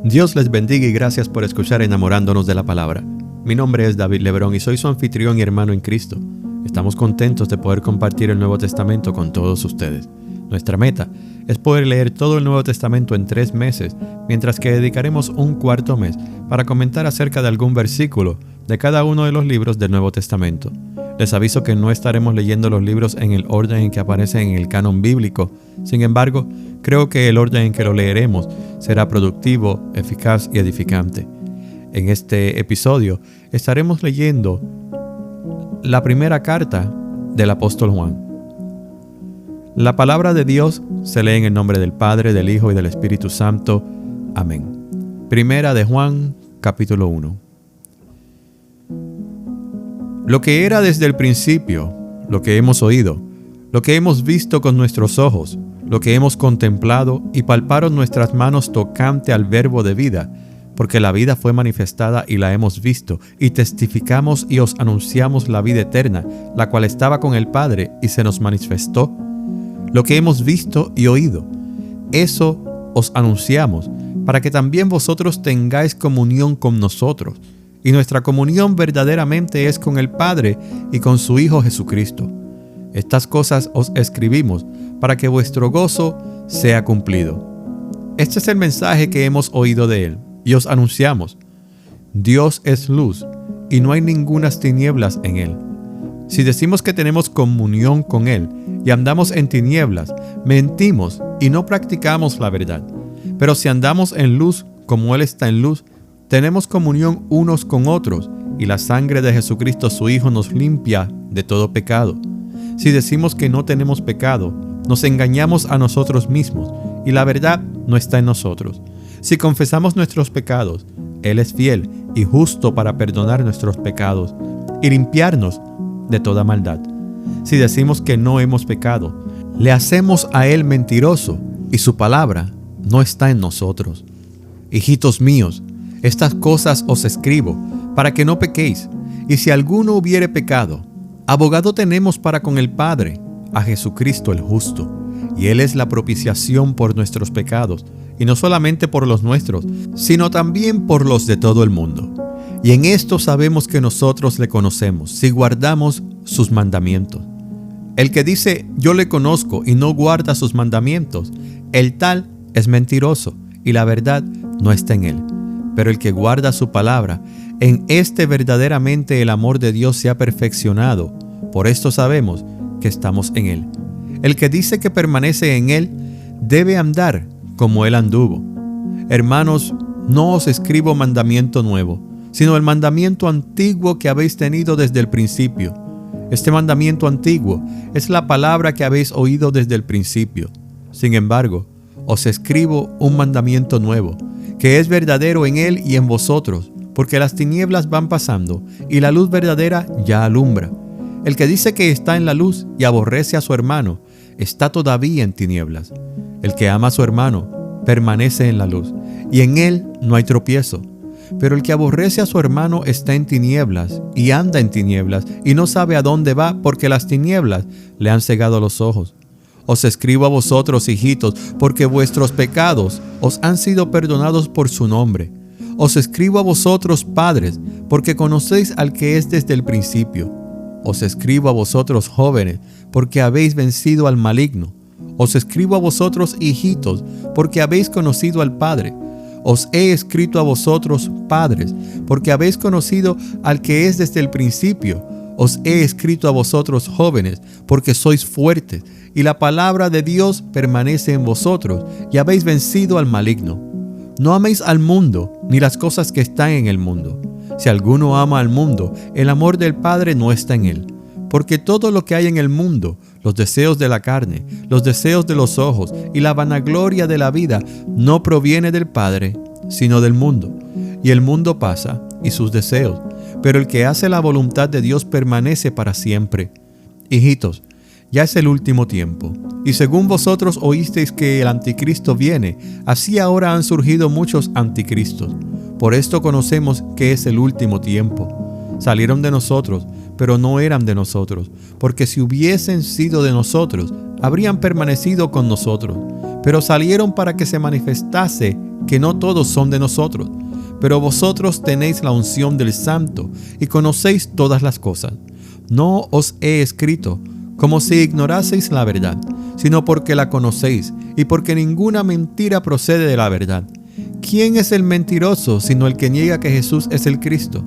Dios les bendiga y gracias por escuchar Enamorándonos de la Palabra. Mi nombre es David Lebrón y soy su anfitrión y hermano en Cristo. Estamos contentos de poder compartir el Nuevo Testamento con todos ustedes. Nuestra meta es poder leer todo el Nuevo Testamento en 3 meses, mientras que dedicaremos un cuarto mes para comentar acerca de algún versículo de cada uno de los libros del Nuevo Testamento. Les aviso que no estaremos leyendo los libros en el orden en que aparecen en el canon bíblico. Sin embargo, creo que el orden en que lo leeremos será productivo, eficaz y edificante. En este episodio estaremos leyendo la primera carta del apóstol Juan. La palabra de Dios se lee en el nombre del Padre, del Hijo y del Espíritu Santo. Amén. Primera de Juan, capítulo 1. Lo que era desde el principio, lo que hemos oído, lo que hemos visto con nuestros ojos, lo que hemos contemplado y palparon nuestras manos tocante al verbo de vida, porque la vida fue manifestada y la hemos visto, y testificamos y os anunciamos la vida eterna, la cual estaba con el Padre y se nos manifestó. Lo que hemos visto y oído, eso os anunciamos, para que también vosotros tengáis comunión con nosotros. Y nuestra comunión verdaderamente es con el Padre y con su Hijo Jesucristo. Estas cosas os escribimos para que vuestro gozo sea cumplido. Este es el mensaje que hemos oído de Él y os anunciamos. Dios es luz y no hay ningunas tinieblas en Él. Si decimos que tenemos comunión con Él y andamos en tinieblas, mentimos y no practicamos la verdad. Pero si andamos en luz como Él está en luz, tenemos comunión unos con otros, y la sangre de Jesucristo su Hijo nos limpia de todo pecado. Si decimos que no tenemos pecado, nos engañamos a nosotros mismos, y la verdad no está en nosotros. Si confesamos nuestros pecados, Él es fiel y justo para perdonar nuestros pecados y limpiarnos de toda maldad. Si decimos que no hemos pecado, le hacemos a Él mentiroso, y su palabra no está en nosotros. Hijitos míos, estas cosas os escribo para que no pequéis, y si alguno hubiere pecado, abogado tenemos para con el Padre, a Jesucristo el justo, y Él es la propiciación por nuestros pecados, y no solamente por los nuestros, sino también por los de todo el mundo. Y en esto sabemos que nosotros le conocemos, si guardamos sus mandamientos. El que dice, yo le conozco, y no guarda sus mandamientos, el tal es mentiroso, y la verdad no está en él. Pero el que guarda su palabra, en este verdaderamente el amor de Dios se ha perfeccionado. Por esto sabemos que estamos en Él. El que dice que permanece en Él, debe andar como Él anduvo. Hermanos, no os escribo mandamiento nuevo, sino el mandamiento antiguo que habéis tenido desde el principio. Este mandamiento antiguo es la palabra que habéis oído desde el principio. Sin embargo, os escribo un mandamiento nuevo, que es verdadero en Él y en vosotros, porque las tinieblas van pasando y la luz verdadera ya alumbra. El que dice que está en la luz y aborrece a su hermano, está todavía en tinieblas. El que ama a su hermano permanece en la luz, y en él no hay tropiezo. Pero el que aborrece a su hermano está en tinieblas y anda en tinieblas y no sabe a dónde va, porque las tinieblas le han cegado los ojos. Os escribo a vosotros, hijitos, porque vuestros pecados os han sido perdonados por su nombre. Os escribo a vosotros, padres, porque conocéis al que es desde el principio. Os escribo a vosotros, jóvenes, porque habéis vencido al maligno. Os escribo a vosotros, hijitos, porque habéis conocido al Padre. Os he escrito a vosotros, padres, porque habéis conocido al que es desde el principio. Os he escrito a vosotros, jóvenes, porque sois fuertes, y la palabra de Dios permanece en vosotros, y habéis vencido al maligno. No améis al mundo, ni las cosas que están en el mundo. Si alguno ama al mundo, el amor del Padre no está en él. Porque todo lo que hay en el mundo, los deseos de la carne, los deseos de los ojos y la vanagloria de la vida, no proviene del Padre, sino del mundo. Y el mundo pasa, y sus deseos, pero el que hace la voluntad de Dios permanece para siempre. Hijitos, ya es el último tiempo, y según vosotros oísteis que el anticristo viene, así ahora han surgido muchos anticristos. Por esto conocemos que es el último tiempo. Salieron de nosotros, pero no eran de nosotros, porque si hubiesen sido de nosotros, habrían permanecido con nosotros. Pero salieron para que se manifestase que no todos son de nosotros, pero vosotros tenéis la unción del Santo y conocéis todas las cosas. No os he escrito como si ignoraseis la verdad, sino porque la conocéis y porque ninguna mentira procede de la verdad. ¿Quién es el mentiroso sino el que niega que Jesús es el Cristo?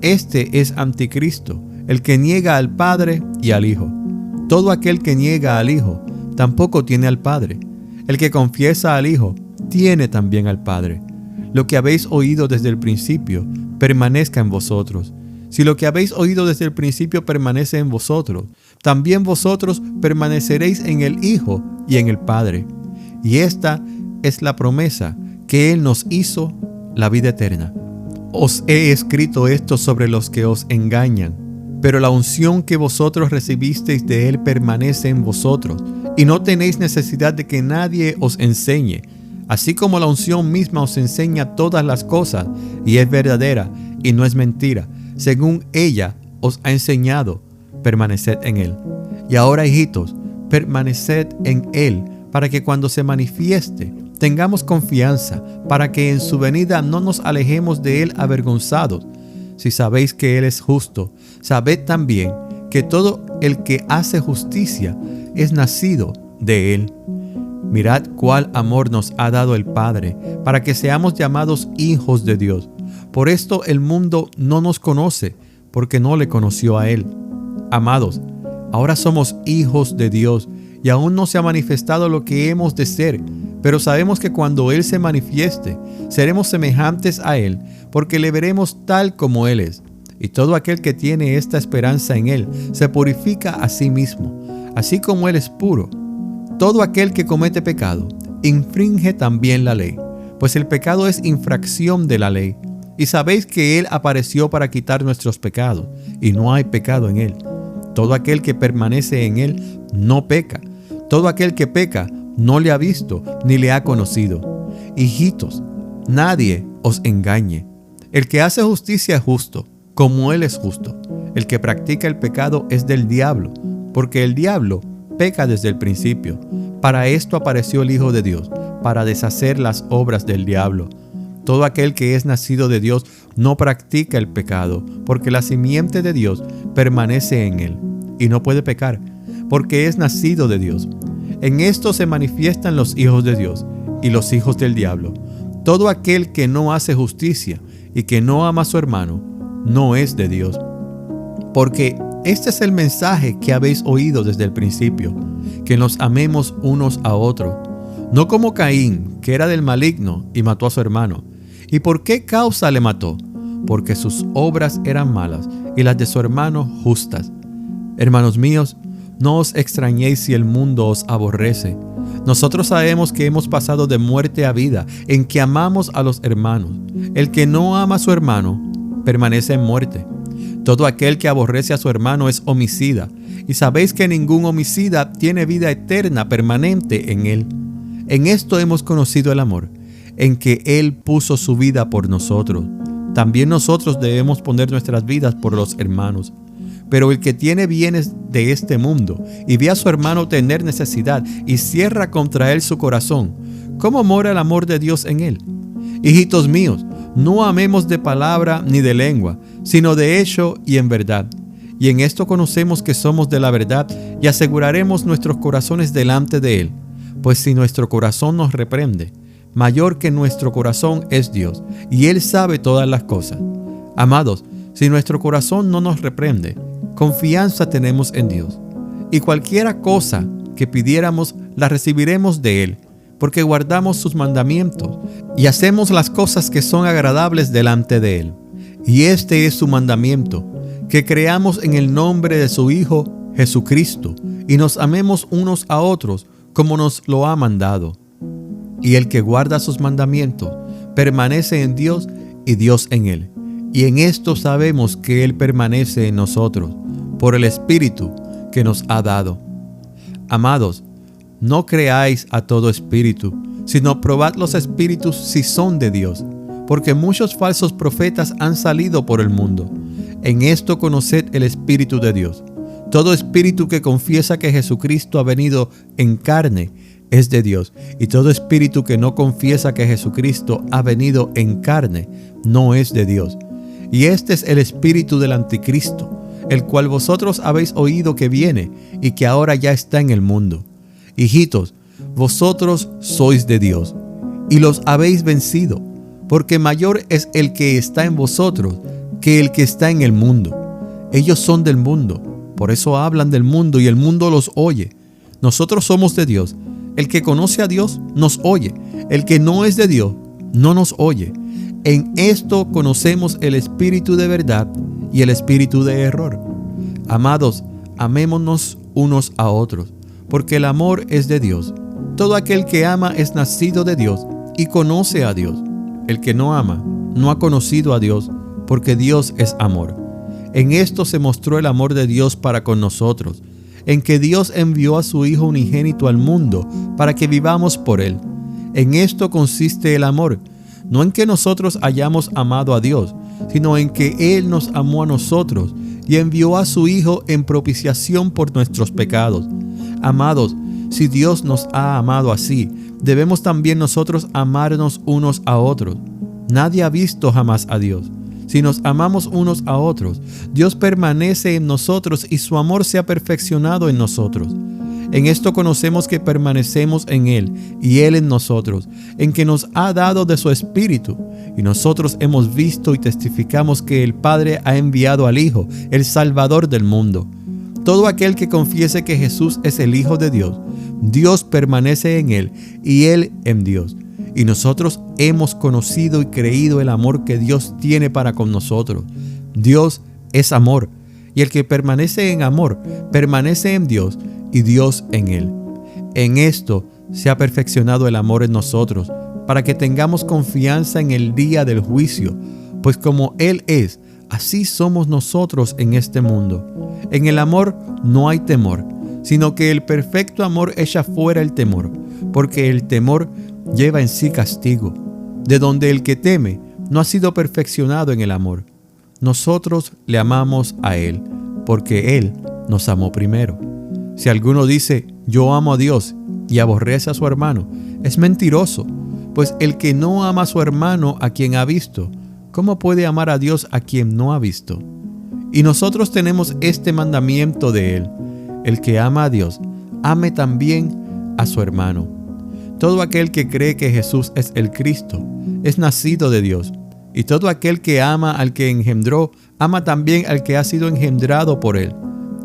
Este es anticristo, el que niega al Padre y al Hijo. Todo aquel que niega al Hijo tampoco tiene al Padre. El que confiesa al Hijo tiene también al Padre. Lo que habéis oído desde el principio permanezca en vosotros. Si lo que habéis oído desde el principio permanece en vosotros, también vosotros permaneceréis en el Hijo y en el Padre. Y esta es la promesa que Él nos hizo, la vida eterna. Os he escrito esto sobre los que os engañan, pero la unción que vosotros recibisteis de Él permanece en vosotros, y no tenéis necesidad de que nadie os enseñe, así como la unción misma os enseña todas las cosas, y es verdadera y no es mentira. Según ella os ha enseñado, permaneced en Él. Y ahora, hijitos, permaneced en Él, para que cuando se manifieste, tengamos confianza, para que en su venida no nos alejemos de Él avergonzados. Si sabéis que Él es justo, sabed también que todo el que hace justicia es nacido de Él. Mirad cuál amor nos ha dado el Padre, para que seamos llamados hijos de Dios. Por esto el mundo no nos conoce, porque no le conoció a Él. Amados, ahora somos hijos de Dios, y aún no se ha manifestado lo que hemos de ser, pero sabemos que cuando Él se manifieste, seremos semejantes a Él, porque le veremos tal como Él es. Y todo aquel que tiene esta esperanza en Él, se purifica a sí mismo, así como Él es puro. Todo aquel que comete pecado, infringe también la ley, pues el pecado es infracción de la ley. Y sabéis que Él apareció para quitar nuestros pecados, y no hay pecado en Él. Todo aquel que permanece en Él no peca. Todo aquel que peca no le ha visto ni le ha conocido. Hijitos, nadie os engañe. El que hace justicia es justo, como Él es justo. El que practica el pecado es del diablo, porque el diablo peca desde el principio. Para esto apareció el Hijo de Dios, para deshacer las obras del diablo. Todo aquel que es nacido de Dios no practica el pecado, porque la simiente de Dios permanece en él, y no puede pecar, porque es nacido de Dios. En esto se manifiestan los hijos de Dios y los hijos del diablo. Todo aquel que no hace justicia y que no ama a su hermano, no es de Dios. Porque este es el mensaje que habéis oído desde el principio, que nos amemos unos a otros. No como Caín, que era del maligno y mató a su hermano. ¿Y por qué causa le mató? Porque sus obras eran malas y las de su hermano justas. Hermanos míos, no os extrañéis si el mundo os aborrece. Nosotros sabemos que hemos pasado de muerte a vida, en que amamos a los hermanos. El que no ama a su hermano, permanece en muerte. Todo aquel que aborrece a su hermano es homicida, y sabéis que ningún homicida tiene vida eterna permanente en él. En esto hemos conocido el amor, en que Él puso su vida por nosotros. También nosotros debemos poner nuestras vidas por los hermanos. Pero el que tiene bienes de este mundo y ve a su hermano tener necesidad y cierra contra él su corazón, ¿cómo mora el amor de Dios en él? Hijitos míos, no amemos de palabra ni de lengua, sino de hecho y en verdad. Y en esto conocemos que somos de la verdad y aseguraremos nuestros corazones delante de Él. Pues si nuestro corazón nos reprende, mayor que nuestro corazón es Dios, y Él sabe todas las cosas. Amados, si nuestro corazón no nos reprende, confianza tenemos en Dios. Y cualquiera cosa que pidiéramos, la recibiremos de Él, porque guardamos sus mandamientos y hacemos las cosas que son agradables delante de Él. Y este es su mandamiento, que creamos en el nombre de su Hijo Jesucristo, y nos amemos unos a otros como nos lo ha mandado. Y el que guarda sus mandamientos permanece en Dios y Dios en él. Y en esto sabemos que Él permanece en nosotros, por el Espíritu que nos ha dado. Amados, no creáis a todo espíritu, sino probad los espíritus si son de Dios, porque muchos falsos profetas han salido por el mundo. En esto conoced el Espíritu de Dios. Todo espíritu que confiesa que Jesucristo ha venido en carne es de Dios, y todo espíritu que no confiesa que Jesucristo ha venido en carne no es de Dios. Y este es el espíritu del anticristo, el cual vosotros habéis oído que viene y que ahora ya está en el mundo. Hijitos, vosotros sois de Dios y los habéis vencido, porque mayor es el que está en vosotros que el que está en el mundo. Ellos son del mundo, por eso hablan del mundo y el mundo los oye. Nosotros somos de Dios. El que conoce a Dios nos oye. El que no es de Dios no nos oye. En esto conocemos el espíritu de verdad y el espíritu de error. Amados, amémonos unos a otros, porque el amor es de Dios. Todo aquel que ama es nacido de Dios y conoce a Dios. El que no ama no ha conocido a Dios, porque Dios es amor. En esto se mostró el amor de Dios para con nosotros, en que Dios envió a su Hijo unigénito al mundo para que vivamos por Él. En esto consiste el amor, no en que nosotros hayamos amado a Dios, sino en que Él nos amó a nosotros y envió a su Hijo en propiciación por nuestros pecados. Amados, si Dios nos ha amado así, debemos también nosotros amarnos unos a otros. Nadie ha visto jamás a Dios. Si nos amamos unos a otros, Dios permanece en nosotros y su amor se ha perfeccionado en nosotros. En esto conocemos que permanecemos en Él y Él en nosotros, en que nos ha dado de su Espíritu. Y nosotros hemos visto y testificamos que el Padre ha enviado al Hijo, el Salvador del mundo. Todo aquel que confiese que Jesús es el Hijo de Dios, Dios permanece en Él y Él en Dios. Y nosotros hemos conocido y creído el amor que Dios tiene para con nosotros. Dios es amor, y el que permanece en amor, permanece en Dios y Dios en Él. En esto se ha perfeccionado el amor en nosotros, para que tengamos confianza en el día del juicio, pues como Él es, así somos nosotros en este mundo. En el amor no hay temor, sino que el perfecto amor echa fuera el temor, porque el temor lleva en sí castigo, de donde el que teme no ha sido perfeccionado en el amor. Nosotros le amamos a Él, porque Él nos amó primero. Si alguno dice, yo amo a Dios, y aborrece a su hermano, es mentiroso, pues el que no ama a su hermano a quien ha visto, ¿cómo puede amar a Dios a quien no ha visto? Y nosotros tenemos este mandamiento de Él: el que ama a Dios, ame también a su hermano. Todo aquel que cree que Jesús es el Cristo es nacido de Dios, y todo aquel que ama al que engendró, ama también al que ha sido engendrado por Él.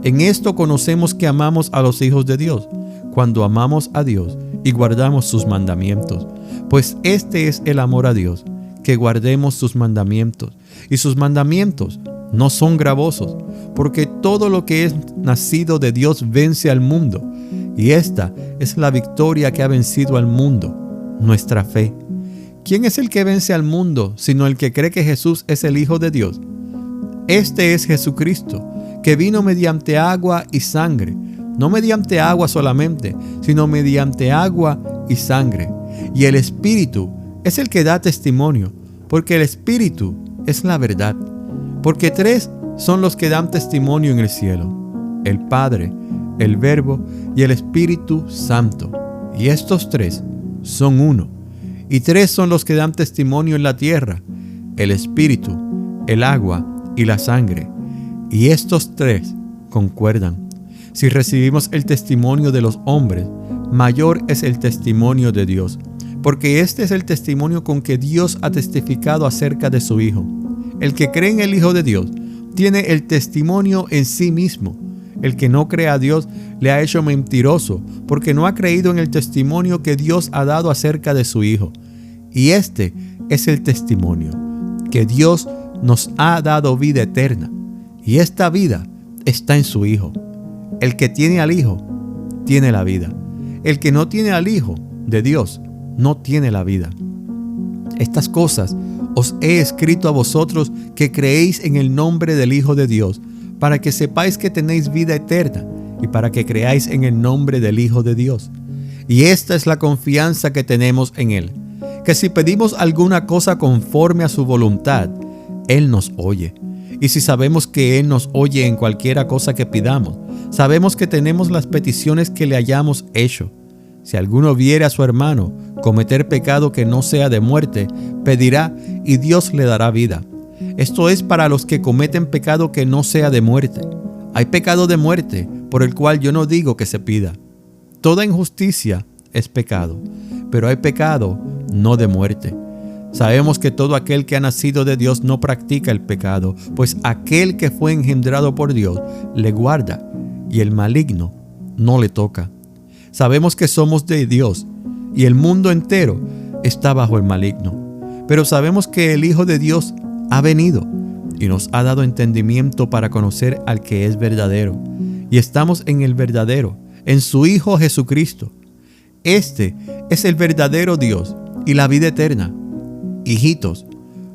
En esto conocemos que amamos a los hijos de Dios, cuando amamos a Dios y guardamos sus mandamientos. Pues este es el amor a Dios, que guardemos sus mandamientos. Y sus mandamientos no son gravosos, porque todo lo que es nacido de Dios vence al mundo. Y esta es la victoria que ha vencido al mundo, nuestra fe. ¿Quién es el que vence al mundo, sino el que cree que Jesús es el Hijo de Dios? Este es Jesucristo, que vino mediante agua y sangre, no mediante agua solamente, sino mediante agua y sangre. Y el Espíritu es el que da testimonio, porque el Espíritu es la verdad. Porque tres son los que dan testimonio en el cielo: el Padre, el Verbo y el Espíritu Santo. Y estos tres son uno. Y tres son los que dan testimonio en la tierra: el Espíritu, el agua y la sangre. Y estos tres concuerdan. Si recibimos el testimonio de los hombres, mayor es el testimonio de Dios, porque este es el testimonio con que Dios ha testificado acerca de su Hijo. El que cree en el Hijo de Dios tiene el testimonio en sí mismo. El que no cree a Dios le ha hecho mentiroso, porque no ha creído en el testimonio que Dios ha dado acerca de su Hijo. Y este es el testimonio, que Dios nos ha dado vida eterna, y esta vida está en su Hijo. El que tiene al Hijo tiene la vida. El que no tiene al Hijo de Dios no tiene la vida. Estas cosas os he escrito a vosotros que creéis en el nombre del Hijo de Dios, para que sepáis que tenéis vida eterna y para que creáis en el nombre del Hijo de Dios. Y esta es la confianza que tenemos en Él, que si pedimos alguna cosa conforme a su voluntad, Él nos oye. Y si sabemos que Él nos oye en cualquiera cosa que pidamos, sabemos que tenemos las peticiones que le hayamos hecho. Si alguno viere a su hermano cometer pecado que no sea de muerte, pedirá y Dios le dará vida. Esto es para los que cometen pecado que no sea de muerte. Hay pecado de muerte, por el cual yo no digo que se pida. Toda injusticia es pecado, pero hay pecado no de muerte. Sabemos que todo aquel que ha nacido de Dios no practica el pecado, pues aquel que fue engendrado por Dios le guarda y el maligno no le toca. Sabemos que somos de Dios y el mundo entero está bajo el maligno, pero sabemos que el Hijo de Dios ha venido y nos ha dado entendimiento para conocer al que es verdadero, y estamos en el verdadero, en su Hijo Jesucristo. Este es el verdadero Dios y la vida eterna. Hijitos,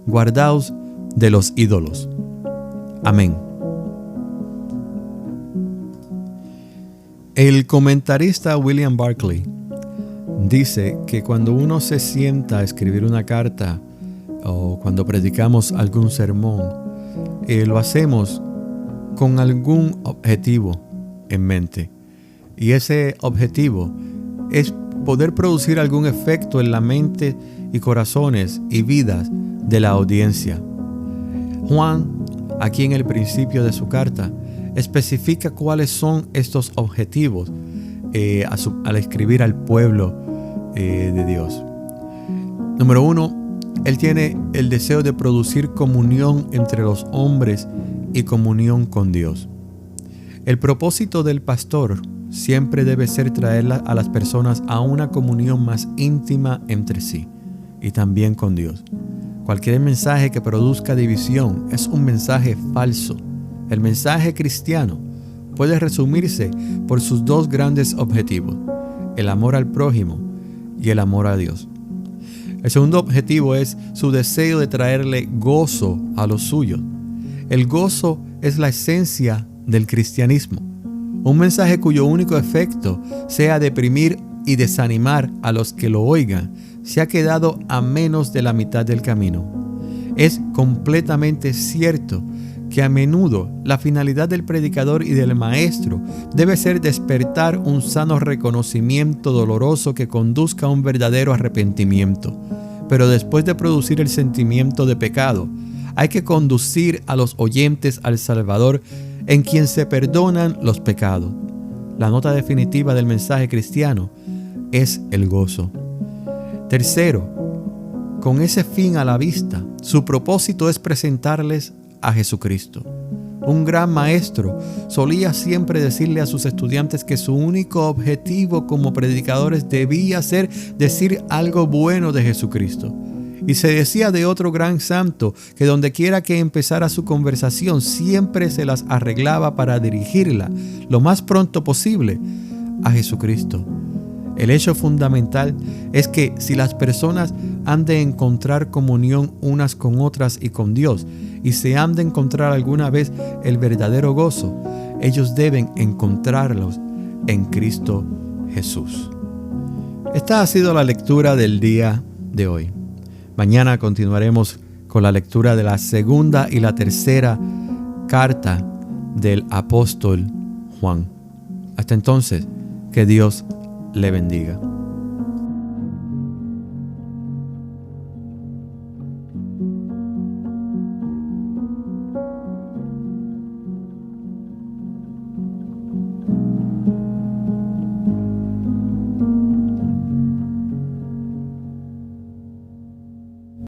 guardaos de los ídolos. Amén. El comentarista William Barclay dice que cuando uno se sienta a escribir una carta o cuando predicamos algún sermón, lo hacemos con algún objetivo en mente. Y ese objetivo es poder producir algún efecto en la mente y corazones y vidas de la audiencia. Juan, aquí en el principio de su carta, especifica cuáles son estos objetivos al escribir al pueblo de Dios. Número 1, él tiene el deseo de producir comunión entre los hombres y comunión con Dios. El propósito del pastor siempre debe ser traer a las personas a una comunión más íntima entre sí y también con Dios. Cualquier mensaje que produzca división es un mensaje falso. El mensaje cristiano puede resumirse por sus dos grandes objetivos: el amor al prójimo y el amor a Dios. El segundo objetivo es su deseo de traerle gozo a los suyos. El gozo es la esencia del cristianismo. Un mensaje cuyo único efecto sea deprimir y desanimar a los que lo oigan se ha quedado a menos de la mitad del camino. Es completamente cierto que a menudo la finalidad del predicador y del maestro debe ser despertar un sano reconocimiento doloroso que conduzca a un verdadero arrepentimiento. Pero después de producir el sentimiento de pecado, hay que conducir a los oyentes al Salvador, en quien se perdonan los pecados. La nota definitiva del mensaje cristiano es el gozo. Tercero, con ese fin a la vista, su propósito es presentarles a Jesucristo. Un gran maestro solía siempre decirle a sus estudiantes que su único objetivo como predicadores debía ser decir algo bueno de Jesucristo. Y se decía de otro gran santo que donde quiera que empezara su conversación siempre se las arreglaba para dirigirla lo más pronto posible a Jesucristo. El hecho fundamental es que si las personas han de encontrar comunión unas con otras y con Dios, y se han de encontrar alguna vez el verdadero gozo, ellos deben encontrarlos en Cristo Jesús. Esta ha sido la lectura del día de hoy. Mañana continuaremos con la lectura de la segunda y la tercera carta del apóstol Juan. Hasta entonces, que Dios le bendiga.